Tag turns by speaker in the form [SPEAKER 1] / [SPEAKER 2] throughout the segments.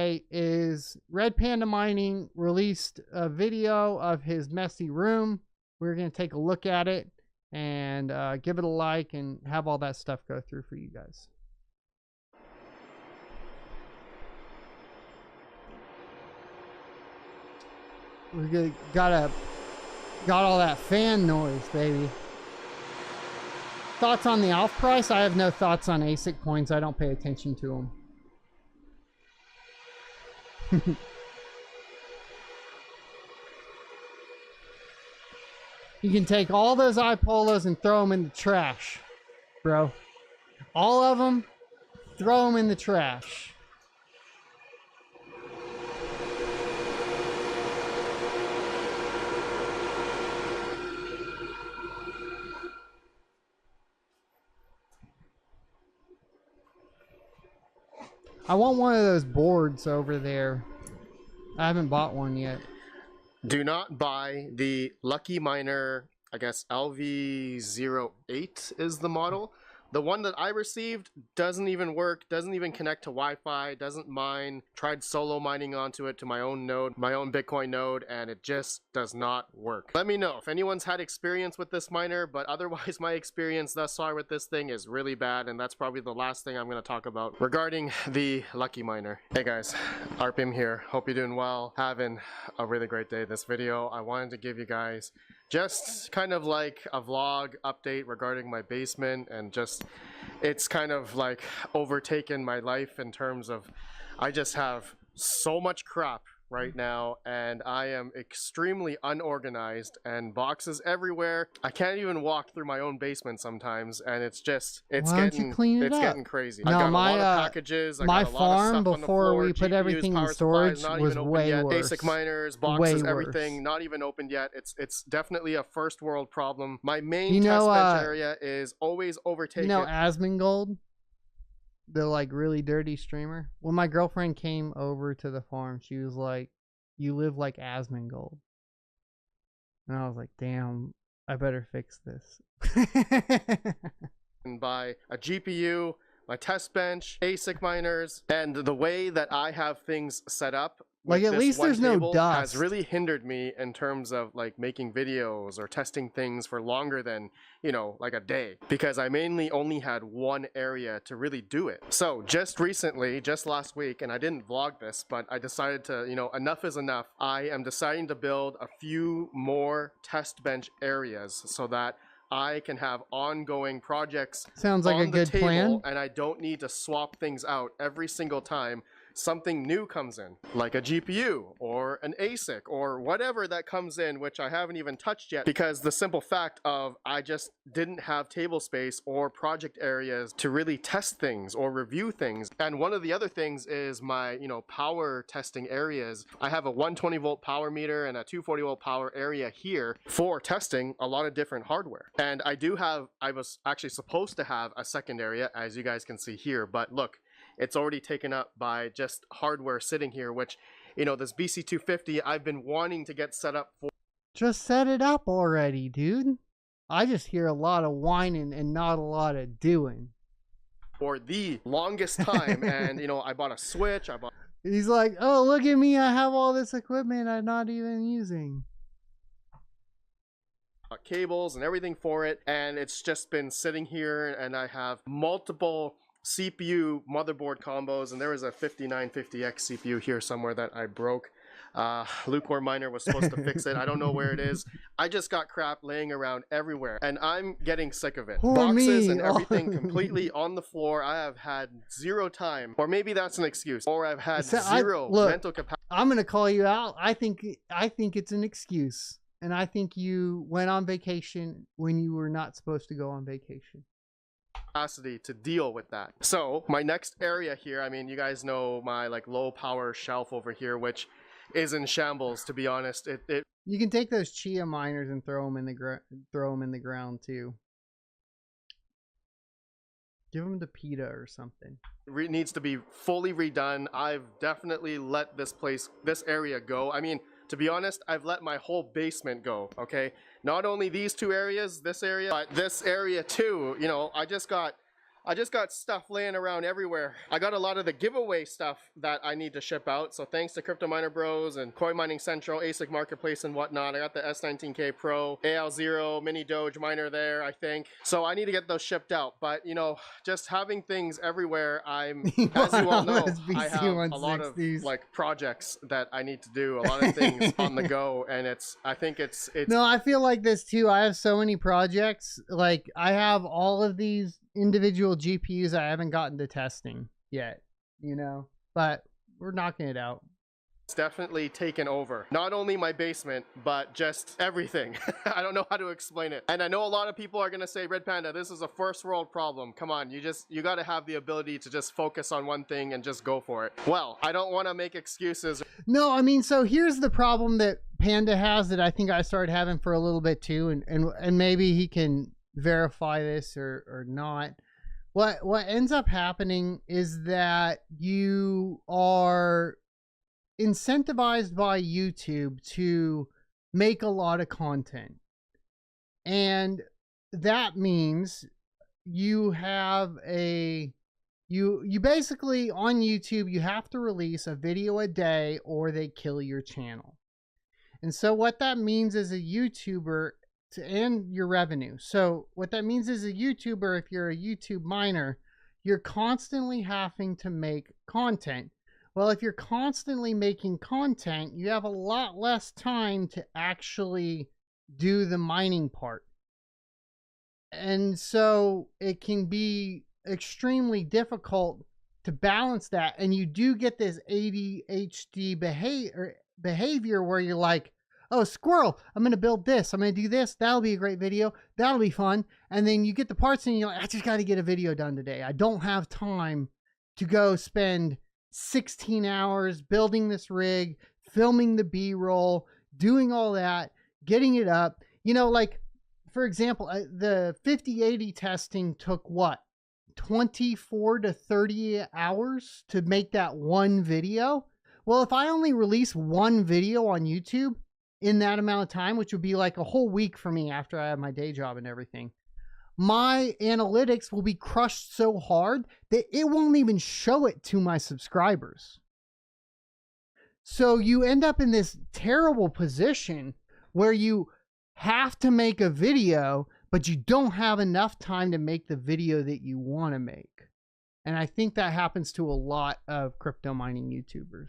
[SPEAKER 1] today is Red Panda Mining released a video of his messy room. We're going to take a look at it and give it a like and have all that stuff go through for you guys. We got all that fan noise, baby. Thoughts on the alpha price? I have no thoughts on ASIC coins. I don't pay attention to them. You can take all those iPolos and throw them in the trash, bro. All of them, throw them in the trash. I want one of those boards over there. I haven't bought one yet.
[SPEAKER 2] Do not buy the Lucky Miner, I guess LV08 is the model. The one that I received doesn't even work, doesn't even connect to Wi-Fi, doesn't mine. Tried solo mining onto it to my own node, my own Bitcoin node, and it just does not work. Let me know if anyone's had experience with this miner, but otherwise my experience thus far with this thing is really bad, and that's probably the last thing I'm going to talk about regarding the Lucky Miner. Hey guys, RPM here. Hope you're doing well, having a really great day. This video, I wanted to give you guys just kind of like a vlog update regarding my basement, and just it's kind of like overtaken my life in terms of I just have so much crap right now, and I am extremely unorganized and boxes everywhere. I can't even walk through my own basement sometimes, and it's just it's getting crazy.
[SPEAKER 1] No,
[SPEAKER 2] I got a
[SPEAKER 1] my
[SPEAKER 2] lot of packages.
[SPEAKER 1] my
[SPEAKER 2] I got a lot
[SPEAKER 1] farm
[SPEAKER 2] of stuff on the
[SPEAKER 1] before
[SPEAKER 2] floor,
[SPEAKER 1] we put
[SPEAKER 2] GPUs,
[SPEAKER 1] everything in
[SPEAKER 2] power
[SPEAKER 1] storage
[SPEAKER 2] supplies,
[SPEAKER 1] was way worse.
[SPEAKER 2] ASIC miners, boxes,
[SPEAKER 1] Way
[SPEAKER 2] everything
[SPEAKER 1] worse.
[SPEAKER 2] not even opened yet. It's definitely a first world problem. My main test bench area is always overtaken.
[SPEAKER 1] You know Asmongold? The like really dirty streamer? When my girlfriend came over to the farm, she was like, "You live like Asmongold." And I was like, damn, I better fix this.
[SPEAKER 2] And buy a GPU, my test bench, ASIC miners, and the way that I have things set up,
[SPEAKER 1] like at least there's no dust,
[SPEAKER 2] has really hindered me in terms of like making videos or testing things for longer than, you know, like a day, because I mainly only had one area to really do it. So just recently, just last week, and I didn't vlog this, but I decided to, you know, enough is enough. I am deciding to build a few more test bench areas so that I can have ongoing projects.
[SPEAKER 1] Sounds like
[SPEAKER 2] on
[SPEAKER 1] a
[SPEAKER 2] the
[SPEAKER 1] good
[SPEAKER 2] table,
[SPEAKER 1] plan.
[SPEAKER 2] and I don't need to swap things out every single time something new comes in, like a GPU or an ASIC or whatever that comes in, which I haven't even touched yet, because the simple fact of I just didn't have table space or project areas to really test things or review things. And one of the other things is my, you know, power testing areas. I have a 120 volt power meter and a 240 volt power area here for testing a lot of different hardware. And I was actually supposed to have a second area, as you guys can see here, but look, it's already taken up by just hardware sitting here, which, you know, this BC250 I've been wanting to get set up for.
[SPEAKER 1] Just set it up already, dude. I just hear a lot of whining and not a lot of doing.
[SPEAKER 2] For the longest time, and, you know, I bought a switch,
[SPEAKER 1] He's like, oh, look at me, I have all this equipment I'm not even using.
[SPEAKER 2] Cables and everything for it, and it's just been sitting here, and I have multiple CPU motherboard combos, and there was a 5950X CPU here somewhere that I broke. Lukewarm Miner was supposed to fix it. I don't know where it is. I just got crap laying around everywhere, and I'm getting sick of it. Boxes and everything completely on the floor. I have had zero time, or maybe that's an excuse, or I've had zero mental capacity.
[SPEAKER 1] I'm gonna call you out. I think it's an excuse, and I think you went on vacation when you were not supposed to go on vacation.
[SPEAKER 2] Capacity to deal with that. So my next area here, I mean, you guys know my like low power shelf over here, which is in shambles, to be honest.
[SPEAKER 1] You can take those Chia miners and throw them in the ground too. Give them to PETA or something.
[SPEAKER 2] It needs to be fully redone. I've definitely let this area go. I mean, to be honest, I've let my whole basement go, okay? Not only these two areas, this area, but this area too. You know, I just got I just got stuff laying around everywhere. I got a lot of the giveaway stuff that I need to ship out. So thanks to Crypto Miner Bros and Coin Mining Central, ASIC Marketplace and whatnot. I got the S19K Pro, AL0 mini Doge miner there, I think. So I need to get those shipped out. But you know, just having things everywhere, I'm, as you all know, I have a lot of like projects that I need to do, a lot of things on the go, and I think it's.
[SPEAKER 1] No, I feel like this too. I have so many projects. Like I have all of these individual GPUs I haven't gotten to testing yet, you know, but we're knocking it out.
[SPEAKER 2] It's definitely taken over not only my basement but just everything. I don't know how to explain it, and I know a lot of people are gonna say, Red Panda, this is a first world problem. Come on, you got to have the ability to just focus on one thing and just go for it. Well, I don't want to make excuses.
[SPEAKER 1] No, I mean, so here's the problem that Panda has that I think I started having for a little bit too, and maybe he can verify this or not. What ends up happening is that you are incentivized by YouTube to make a lot of content, and that means you have you basically on YouTube you have to release a video a day or they kill your channel. And so what that means as a YouTuber to end your revenue. So what that means is a YouTuber, if you're a YouTube miner, you're constantly having to make content. Well, if you're constantly making content, you have a lot less time to actually do the mining part. And so it can be extremely difficult to balance that. And you do get this ADHD behavior where you're like, oh, squirrel, I'm going to build this. I'm going to do this. That'll be a great video. That'll be fun. And then you get the parts and you're like, I just got to get a video done today. I don't have time to go spend 16 hours building this rig, filming the B-roll, doing all that, getting it up. You know, like, for example, the 5080 testing took what? 24 to 30 hours to make that one video. Well, if I only release one video on YouTube in that amount of time, which would be like a whole week for me after I have my day job and everything, my analytics will be crushed so hard that it won't even show it to my subscribers. So you end up in this terrible position where you have to make a video, but you don't have enough time to make the video that you want to make. And I think that happens to a lot of crypto mining YouTubers.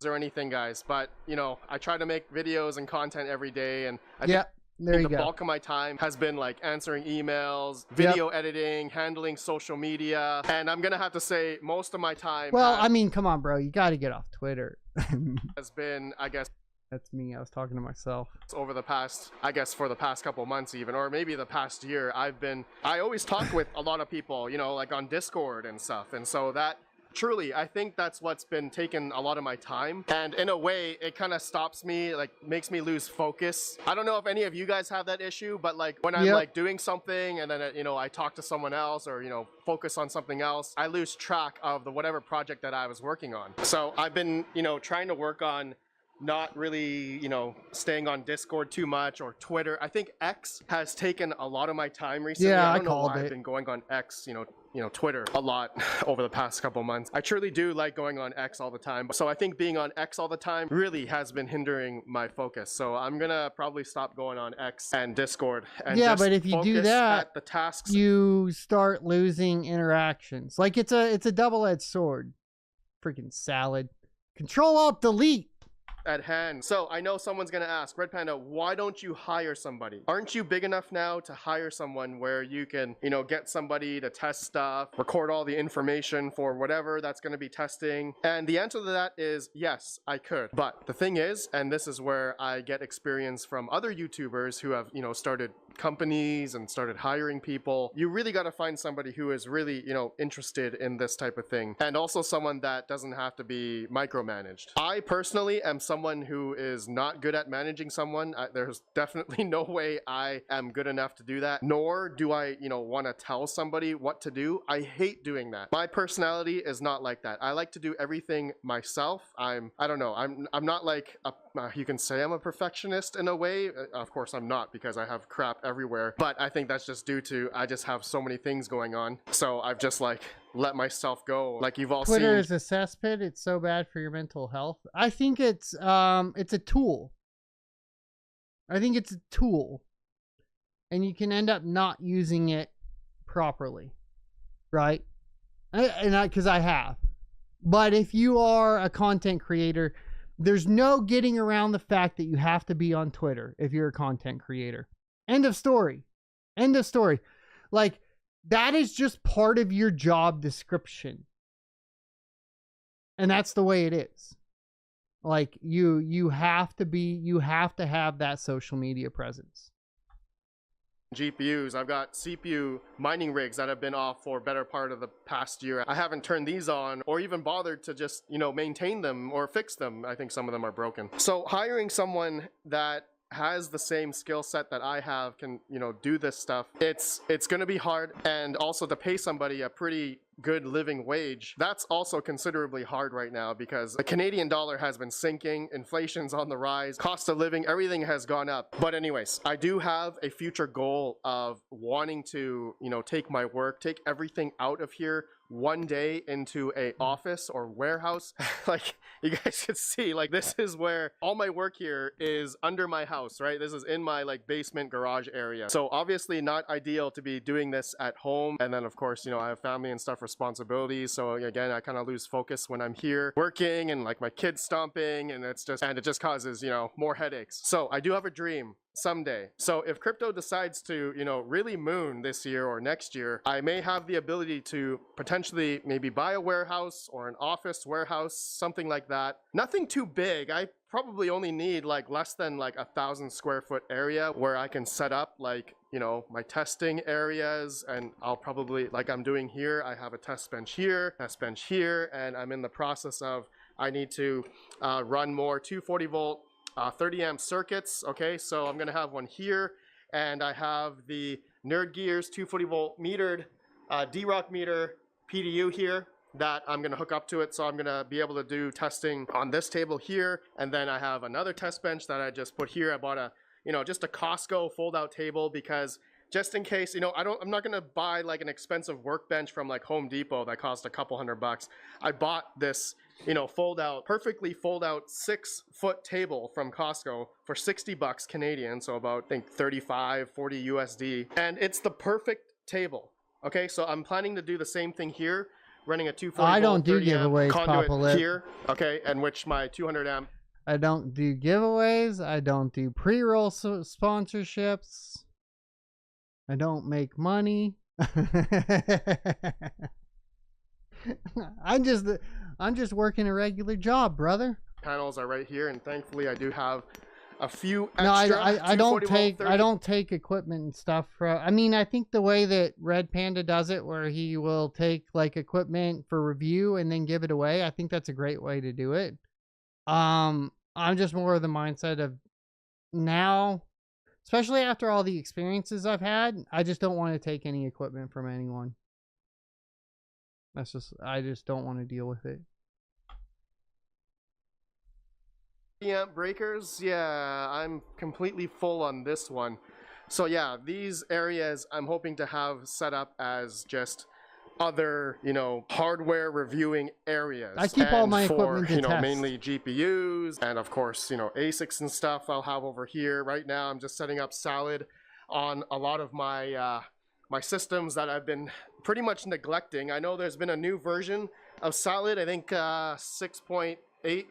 [SPEAKER 2] Or anything, guys, but you know, I try to make videos and content every day, and I think the bulk of my time has been like answering emails, video editing, handling social media, and I'm gonna have to say most of my time,
[SPEAKER 1] well, I mean, come on, bro, you got to get off Twitter.
[SPEAKER 2] Has been, I guess,
[SPEAKER 1] that's me, I was talking to myself,
[SPEAKER 2] over the past, I guess for the past couple months even, or maybe the past year, I always talk with a lot of people, you know, like on Discord and stuff, and so that truly, I think that's what's been taking a lot of my time. And in a way, it kind of stops me, like makes me lose focus. I don't know if any of you guys have that issue, but like when I'm like doing something and then, you know, I talk to someone else or, you know, focus on something else, I lose track of the whatever project that I was working on. So I've been, you know, trying to work on not really, you know, staying on Discord too much or Twitter. I think X has taken a lot of my time recently.
[SPEAKER 1] Yeah,
[SPEAKER 2] I don't know why I've been going on X, you know, Twitter a lot over the past couple months. I truly do like going on X all the time. So I think being on X all the time really has been hindering my focus. So I'm gonna probably stop going on X and Discord. And
[SPEAKER 1] yeah, but if you do that,
[SPEAKER 2] the tasks,
[SPEAKER 1] you start losing interactions. Like it's a double-edged sword. Freaking salad. Control-Alt-Delete.
[SPEAKER 2] at hand. So I know someone's gonna ask, Red Panda, why don't you hire somebody? Aren't you big enough now to hire someone where you can, you know, get somebody to test stuff, record all the information for whatever that's gonna be testing? And the answer to that is yes, I could. But the thing is, and this is where I get experience from other YouTubers who have, you know, started companies and started hiring people, you really got to find somebody who is really, you know, interested in this type of thing, and also someone that doesn't have to be micromanaged. I personally am someone who is not good at managing someone. There's definitely no way I am good enough to do that, nor do I, you know, want to tell somebody what to do. I hate doing that. My personality is not like that. I like to do everything myself. I don't know, I'm not like you can say I'm a perfectionist in a way. Of course I'm not, because I have crap everywhere. But I think that's just due to I just have so many things going on. So I've just like let myself go. Like you've all
[SPEAKER 1] Twitter
[SPEAKER 2] seen.
[SPEAKER 1] is a cesspit. It's so bad for your mental health. I think it's a tool. I think it's a tool. And you can end up not using it properly. Right? Because I have. But if you are a content creator, there's no getting around the fact that you have to be on Twitter if you're a content creator. End of story. End of story. Like, that is just part of your job description. And that's the way it is. Like, you have to have that social media presence.
[SPEAKER 2] GPUs. I've got CPU mining rigs that have been off for a better part of the past year. I haven't turned these on or even bothered to just, maintain them or fix them. I think some of them are broken. So hiring someone that has the same skill set that I have can, do this stuff. It's going to be hard, and also to pay somebody a pretty good living wage, that's also considerably hard right now because the Canadian dollar has been sinking, inflation's on the rise, cost of living, everything has gone up. But anyways, I do have a future goal of wanting to, take my work, take everything out of here one day into a office or warehouse. Like you guys can see, like this is where all my work here is under my house, right? This is in my like basement garage area. So obviously not ideal to be doing this at home. And then of course, I have family and stuff, responsibilities. So again, I kind of lose focus when I'm here working and like my kids stomping, and it just causes, more headaches. So I do have a dream someday. So if crypto decides to, really moon this year or next year, I may have the ability to potentially maybe buy a warehouse or an office warehouse, something like that. Nothing too big. I probably only need like less than like 1,000 square foot area where I can set up like, my testing areas, and I'll probably, like I'm doing here, I have a test bench here, and I'm in the process of, I need to run more 240 volt 30 amp circuits. Okay, so I'm gonna have one here, and I have the Nerd Gears 240 volt metered D-Rock meter PDU here that I'm gonna hook up to it. So I'm gonna be able to do testing on this table here, and then I have another test bench that I just put here. I bought a, just a Costco fold out table because just in case, I'm not gonna buy like an expensive workbench from like Home Depot that cost a couple $100. I bought this, perfectly fold out 6-foot table from Costco for $60 Canadian. So about, I think 35, 40 USD. And it's the perfect table. Okay, so I'm planning to do the same thing here, running a 240
[SPEAKER 1] I don't do
[SPEAKER 2] 30 amp
[SPEAKER 1] giveaways,
[SPEAKER 2] conduit
[SPEAKER 1] Papa
[SPEAKER 2] here. Okay, and which my 200 amp.
[SPEAKER 1] I don't do giveaways. I don't do pre-roll sponsorships. I don't make money. I'm just working a regular job, brother.
[SPEAKER 2] Panels are right here, and thankfully I do have a few extra.
[SPEAKER 1] No, I don't
[SPEAKER 2] 30.
[SPEAKER 1] take equipment and stuff from. I mean, I think the way that Red Panda does it, where he will take like equipment for review and then give it away, I think that's a great way to do it. I'm just more of the mindset of now, especially after all the experiences I've had, I just don't want to take any equipment from anyone. I just don't want to deal with it.
[SPEAKER 2] Amp breakers, yeah, I'm completely full on this one. So yeah, these areas I'm hoping to have set up as just other, hardware reviewing areas.
[SPEAKER 1] I keep all my equipment to test.
[SPEAKER 2] Mainly GPUs, and of course, ASICs and stuff I'll have over here. Right now I'm just setting up Salad on a lot of my my systems that I've been pretty much neglecting. I know there's been a new version of Salad, I think 6.8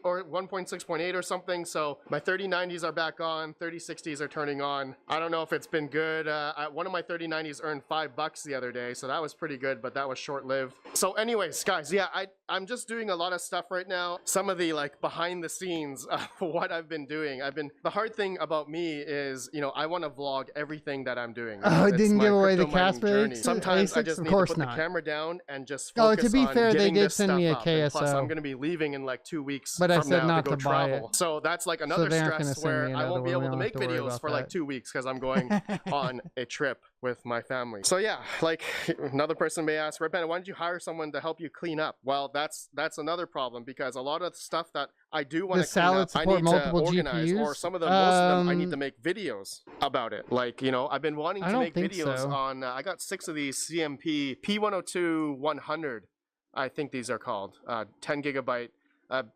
[SPEAKER 2] or 1.6.8 or something. So my 3090s are back on, 3060s are turning on. I don't know if it's been good. One of my 3090s earned $5 the other day, so that was pretty good, but that was short-lived. So anyways, guys, yeah, I'm just doing a lot of stuff right now. Some of the like behind the scenes of what I've been doing. The hard thing about me is, I want to vlog everything that I'm doing.
[SPEAKER 1] Oh, it didn't give away the kaspa.
[SPEAKER 2] Sometimes
[SPEAKER 1] ASICs?
[SPEAKER 2] I just need to put the camera down and just focus
[SPEAKER 1] to be
[SPEAKER 2] on
[SPEAKER 1] fair, they
[SPEAKER 2] getting
[SPEAKER 1] did
[SPEAKER 2] this
[SPEAKER 1] send
[SPEAKER 2] stuff
[SPEAKER 1] me a
[SPEAKER 2] up. And plus,
[SPEAKER 1] KSO.
[SPEAKER 2] I'm going to be leaving in like 2 weeks weeks
[SPEAKER 1] But I
[SPEAKER 2] from
[SPEAKER 1] said
[SPEAKER 2] now
[SPEAKER 1] not
[SPEAKER 2] to go
[SPEAKER 1] to buy
[SPEAKER 2] travel.
[SPEAKER 1] it.
[SPEAKER 2] So that's like another
[SPEAKER 1] they aren't gonna
[SPEAKER 2] stress
[SPEAKER 1] send me
[SPEAKER 2] where I
[SPEAKER 1] another
[SPEAKER 2] won't be
[SPEAKER 1] one. We
[SPEAKER 2] able to
[SPEAKER 1] don't have
[SPEAKER 2] make
[SPEAKER 1] to worry
[SPEAKER 2] videos
[SPEAKER 1] about
[SPEAKER 2] for like
[SPEAKER 1] that.
[SPEAKER 2] 2 weeks because I'm going on a trip with my family. So yeah, like another person may ask, Red Panda, why don't you hire someone to help you clean up? Well, that's another problem because a lot of the stuff that I do want to clean up, I need to organize, or some of them, most of them, I need to make videos about it. Like, you know, I've been wanting to make videos on, I got 6 of these CMP P102 100, I think these are called, 10 gigabyte.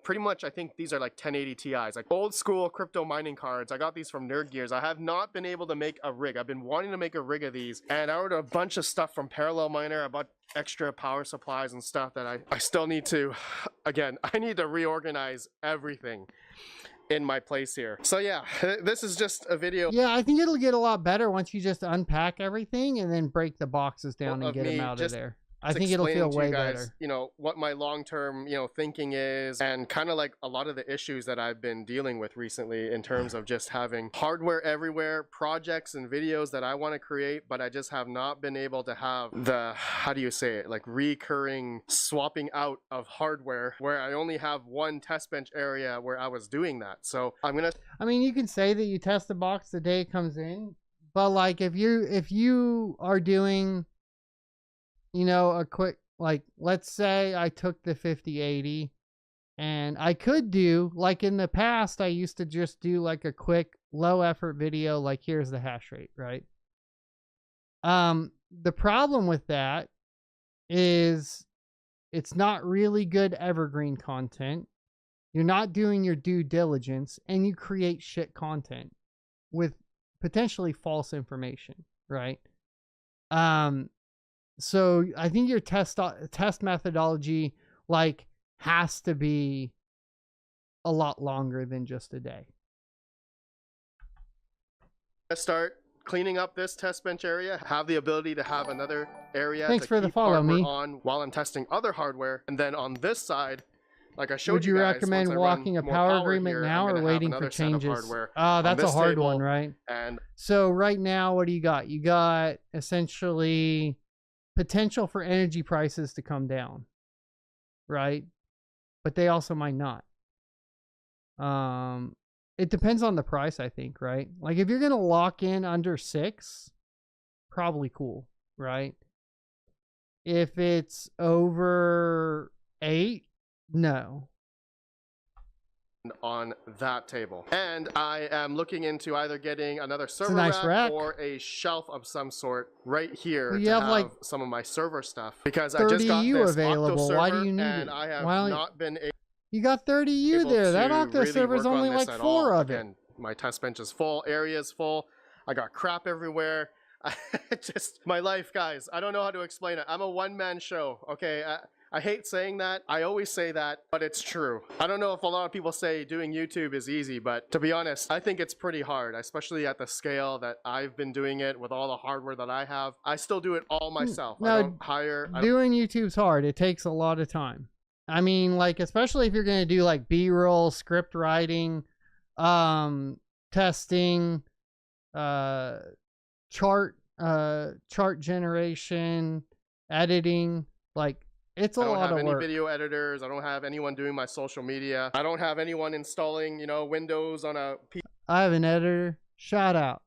[SPEAKER 2] Pretty much, I think these are like 1080 Ti's, like old school crypto mining cards. I got these from Nerd Gears. I have not been able to make a rig. I've been wanting to make a rig of these, and I ordered a bunch of stuff from Parallel Miner. I bought extra power supplies and stuff that I still need to, again, I need to reorganize everything in my place here. So yeah, this is just a video.
[SPEAKER 1] Yeah, I think it'll get a lot better once you just unpack everything and then break the boxes down and get them out of there. I think it'll feel way better.
[SPEAKER 2] You know, what my long-term, you know, thinking is, and kind of like a lot of the issues that I've been dealing with recently in terms of just having hardware everywhere, projects and videos that I want to create, but I just have not been able to have the, how do you say it, like recurring swapping out of hardware where I only have one test bench area where I was doing that. So I'm gonna,
[SPEAKER 1] I mean, you can say that you test the box the day it comes in, but like if you are doing, you know, a quick, like, let's say I took the 5080 and I could do, like in the past, I used to just do like a quick low effort video, like here's the hash rate, right? The problem with that is it's not really good evergreen content. You're not doing your due diligence and you create shit content with potentially false information, right? So I think your test methodology like has to be a lot longer than just a day.
[SPEAKER 2] Let's start cleaning up this test bench area, have the ability to have another area
[SPEAKER 1] Thanks
[SPEAKER 2] to
[SPEAKER 1] for
[SPEAKER 2] keep
[SPEAKER 1] the follow
[SPEAKER 2] hardware
[SPEAKER 1] me
[SPEAKER 2] on while I'm testing other hardware. And then on this side, like I showed
[SPEAKER 1] would you
[SPEAKER 2] guys,
[SPEAKER 1] recommend walking a power agreement
[SPEAKER 2] here,
[SPEAKER 1] now or waiting for changes? That's a hard one, right?
[SPEAKER 2] And
[SPEAKER 1] so right now, what do you got? You got essentially potential for energy prices to come down, right? But they also might not. It depends on the price, I think, right? Like if you're gonna lock in under 6, probably cool, right? If it's over 8, no.
[SPEAKER 2] On that table, and I am looking into either getting another server rack or a shelf of some sort right here to have like some of my server stuff, because I just got this
[SPEAKER 1] available.
[SPEAKER 2] Octo server,
[SPEAKER 1] why do you need
[SPEAKER 2] and
[SPEAKER 1] it?
[SPEAKER 2] I have not been able.
[SPEAKER 1] You got 30U there. That Octo server is only like 4 of it.
[SPEAKER 2] My test bench is full, area is full. I got crap everywhere. Just my life, guys. I don't know how to explain it. I'm a one-man show. Okay. I hate saying that. I always say that, but it's true. I don't know if a lot of people say doing YouTube is easy, but to be honest, I think it's pretty hard, especially at the scale that I've been doing it with all the hardware that I have. I still do it all myself.
[SPEAKER 1] No,
[SPEAKER 2] I don't hire.
[SPEAKER 1] Doing YouTube's hard. It takes a lot of time. I mean, like, especially if you're going to do like B-roll, script writing, testing, chart generation, editing, like, it's a lot of work.
[SPEAKER 2] I don't have any video editors. I don't have anyone doing my social media. I don't have anyone installing, you know, Windows on a PC.
[SPEAKER 1] I have an editor. Shout out.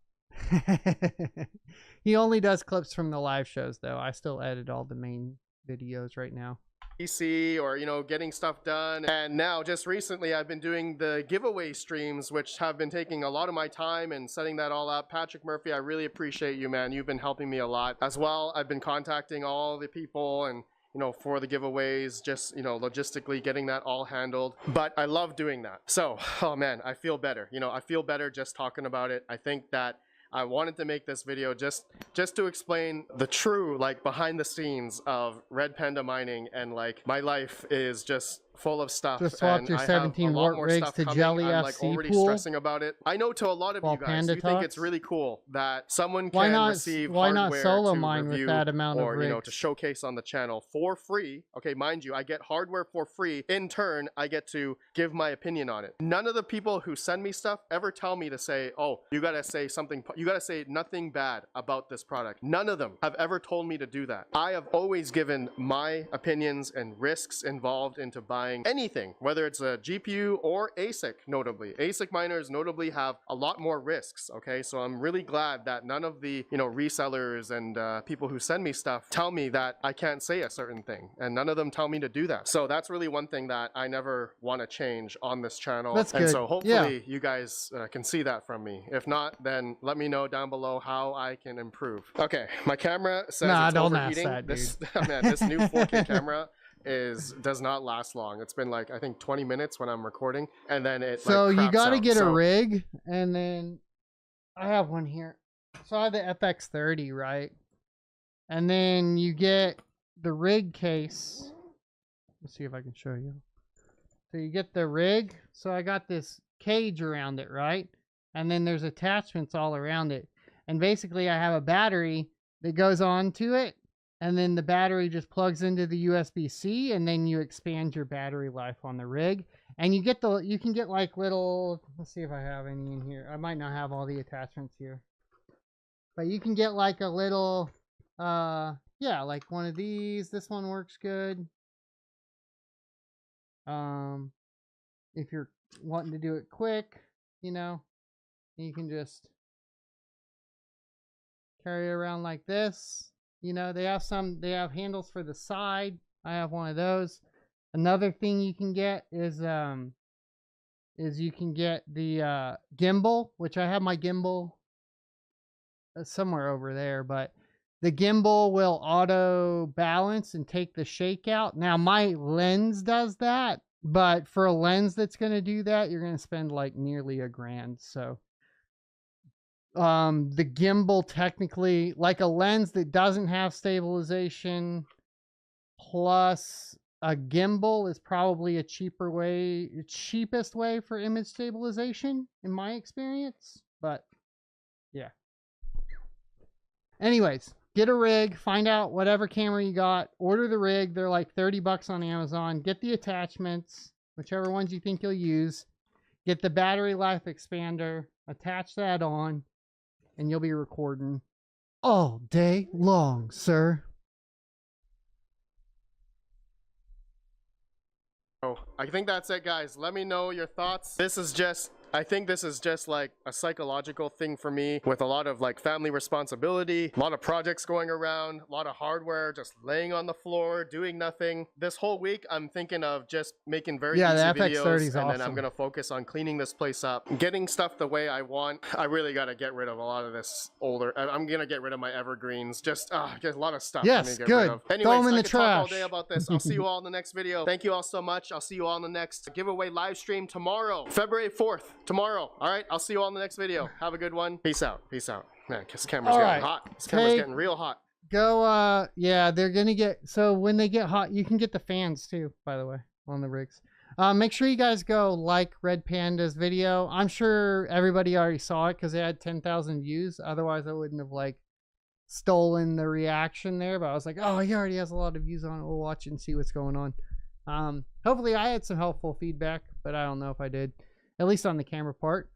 [SPEAKER 1] He only does clips from the live shows, though. I still edit all the main videos right now.
[SPEAKER 2] PC or, you know, getting stuff done. And now just recently I've been doing the giveaway streams, which have been taking a lot of my time and setting that all up. Patrick Murphy, I really appreciate you, man. You've been helping me a lot as well. I've been contacting all the people and, you know, for the giveaways, just, you know, logistically getting that all handled. But I love doing that. So, oh man, I feel better. You know, I feel better just talking about it. I think that I wanted to make this video just to explain the true, like, behind the scenes of Red Panda mining, and like my life is just full of stuff.
[SPEAKER 1] Just swapped your 17 wart rigs to Jelly
[SPEAKER 2] I'm
[SPEAKER 1] FC
[SPEAKER 2] like already
[SPEAKER 1] pool.
[SPEAKER 2] stressing about it. I know to a lot of you guys, you think it's really cool that someone can receive
[SPEAKER 1] why not
[SPEAKER 2] hardware
[SPEAKER 1] solo
[SPEAKER 2] to
[SPEAKER 1] mine
[SPEAKER 2] review
[SPEAKER 1] with that amount of
[SPEAKER 2] or,
[SPEAKER 1] rigs?
[SPEAKER 2] you know, to showcase on the channel for free. Okay, mind you, I get hardware for free. In turn, I get to give my opinion on it. None of the people who send me stuff ever tell me to say, oh, you gotta say something, you gotta say nothing bad about this product. None of them have ever told me to do that. I have always given my opinions and risks involved into buying buying anything, whether it's a GPU or ASIC, notably. ASIC miners notably have a lot more risks, okay? So I'm really glad that none of the, resellers and people who send me stuff tell me that I can't say a certain thing, and none of them tell me to do that. So that's really one thing that I never want to change on this channel.
[SPEAKER 1] That's good.
[SPEAKER 2] And so hopefully you guys can see that from me. If not, then let me know down below how I can improve. Okay, my camera says it's overheating. This new 4K camera does not last long. It's been like, I think 20 minutes when I'm recording, and then it
[SPEAKER 1] you got to get a rig, and then I have one here. So I have the FX30, right? And then you get the rig case. Let's see if I can show you. So you get the rig. So I got this cage around it, right? And then there's attachments all around it. And basically I have a battery that goes onto it, and then the battery just plugs into the USB-C, and then you expand your battery life on the rig. And you can get like little, let's see if I have any in here. I might not have all the attachments here. But you can get like a little, like one of these. This one works good. If you're wanting to do it quick, you can just carry it around like this. They have handles for the side. I have one of those. Another thing you can get is you can get the gimbal, which I have my gimbal somewhere over there, but the gimbal will auto balance and take the shake out. Now my lens does that, but for a lens that's going to do that, you're going to spend like nearly $1,000. So the gimbal, technically, like a lens that doesn't have stabilization plus a gimbal, is probably a cheapest way for image stabilization in my experience. But yeah. Anyways, get a rig, find out whatever camera you got, order the rig. They're like $30 on Amazon. Get the attachments, whichever ones you think you'll use. Get the battery life expander, attach that on, and you'll be recording all day long, sir.
[SPEAKER 2] Oh, I think that's it, guys. Let me know your thoughts. I think this is just like a psychological thing for me, with a lot of like family responsibility, a lot of projects going around, a lot of hardware just laying on the floor, doing nothing. This whole week, I'm thinking of just making very easy videos, and then I'm going to focus on cleaning this place up, getting stuff the way I want. I really got to get rid of a lot of this older, I'm going to get rid of my evergreens, get a lot of stuff.
[SPEAKER 1] Yes, good.
[SPEAKER 2] Anyways,
[SPEAKER 1] throw them in the
[SPEAKER 2] trash.
[SPEAKER 1] trash.
[SPEAKER 2] Talk all day about this. I'll see you all in the next video. Thank you all so much. I'll see you all in the next giveaway live stream tomorrow, February 4th. Tomorrow. All right, I'll see you all in the next video. Have a good one. Peace out. Man, this camera's getting hot. This camera's getting real hot.
[SPEAKER 1] Go, yeah, they're gonna get, so when they get hot, you can get the fans too, by the way, on the rigs. Make sure you guys go like Red Panda's video. I'm sure everybody already saw it because it had 10,000 views. Otherwise, I wouldn't have like stolen the reaction there. But I was like, oh, he already has a lot of views on it. We'll watch it and see what's going on. Hopefully I had some helpful feedback, but I don't know if I did. At least on the camera part.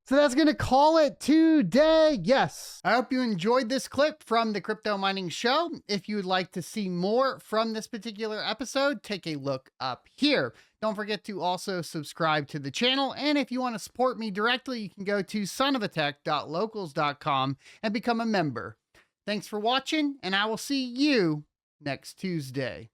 [SPEAKER 1] So that's going to call it today. Yes. I hope you enjoyed this clip from the Crypto Mining Show. If you would like to see more from this particular episode, take a look up here. Don't forget to also subscribe to the channel. And if you want to support me directly, you can go to sonofatech.locals.com and become a member. Thanks for watching, and I will see you next Tuesday.